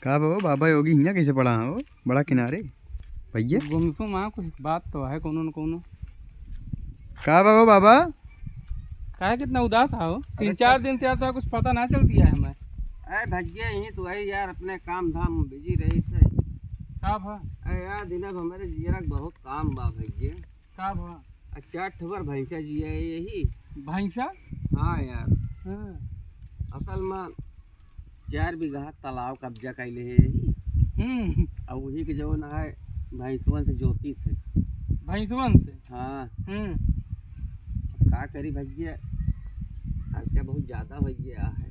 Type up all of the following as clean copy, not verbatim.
का बाबा बाबा योगी हियाँ कैसे पड़ा हो बड़ा किनारे भैया गुमसुम वहाँ कुछ बात तो है कोनो न कोनो। का बाबा काहे कितना उदास हो? 3-4 दिन से यार तो कुछ पता ना चलती है हमें। अरे भैया यही तो है यार, अपने काम धाम बिजी रही थे। का भा? अरे यार दिनक हमारे जियरा के बहुत काम बा भैया। का भा? 4 ठबर भैंसा जिया है यही। भैंसा? हाँ यार, हाँ। असल में 4 बीघा तालाब कब्जा कैले है यही। और वही के जो ना है भैंसवन से जोती थे। भैंसवन से? हाँ। का करी भैया, खर्चा बहुत ज्यादा भैया है।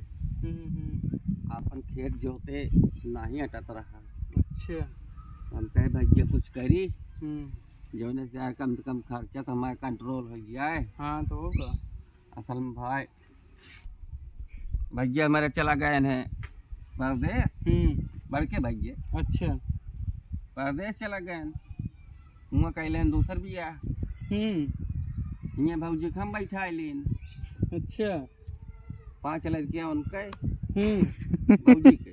अपन खेत जोते नहीं हटत रहा। अच्छा। हम कहे भैया कुछ करी जो ने से कम से कम खर्चा तो हमारा कंट्रोल हो गया है। हाँ तो होगा। असल में भाई भैया हमारे चला गए हैं परदेश। बड़के भैया अच्छा। परदेश चला गए हुआ कैले दूसर भी आ भौजी हम बैठा लीन। अच्छा। 5 लड़कियां उनके भौजी के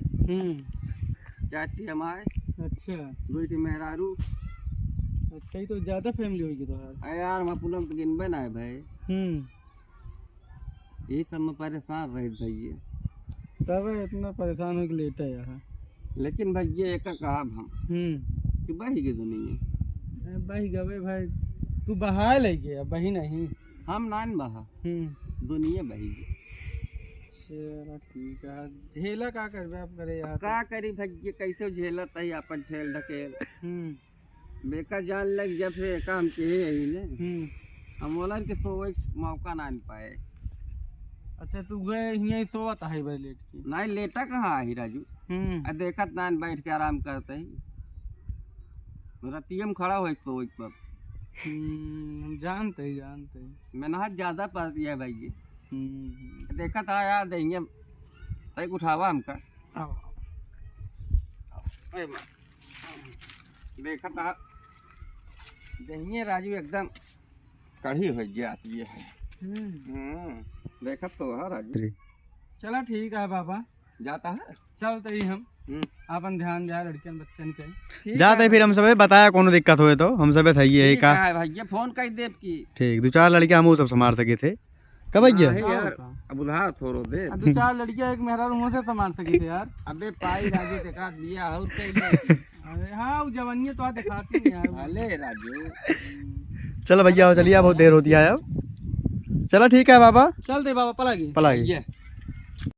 4 हमारे। अच्छा। 2 मेहरारू। अच्छा ही तो ज्यादा फैमिली होगी तो यार। यार मैं पूनम तो गिनबे ना है भाई। यही सब में परेशान रहे भैया। तब इतना परेशान हो के लेटा यार। लेकिन भैया एक कहा हम कि बही के दुनिया बही गवे भाई, तू बहा ले गया बही नहीं। हम नान बहा दुनिया बही गई। चलो ठीक है, झेला का करबे आप करे यार। का करी भैया, कैसे झेलत है अपन ठेल ढकेल। बेका जान लग जब से काम के यही ने हम बोला कि सोवे मौका ना पाए। अच्छा तू गए यहीं सोवत है भाई लेट की? नहीं लेटा कहाँ है राजू। देखत नान बैठ के आराम करते ही रतियम खड़ा हो सोवे पर। जानते ही मेहनत ज्यादा पड़ती है भैया। देखा था यार देंगे तक उठावा हमका। देखा था देंगे राजू एकदम कड़ी हो जाती है। देखा तो है राजू। चलो ठीक है बाबा, जाता है चलते ही हम अपन ध्यान दिया लड़कियन बच्चन के जाते फिर हम सबे बताया कोनो दिक्कत हुए तो हम सबे थई यही का भैया फोन कर देव की। ठीक 2-4 लड़के हम सब संभाल सके थे कब भैया यार अब उधार थोड़ो दे। 2-4 लड़कियां एक मेहरा रूम से संभाल सके थे यार। अबे पाई राजू दिखा दिया और कहीं। अरे हाँ वो जवानी तो दिखाती है यार। भले राजू चलो भैया चलिए बहुत देर होती है अब। चलो ठीक है बाबा, चलते बाबा पला गए।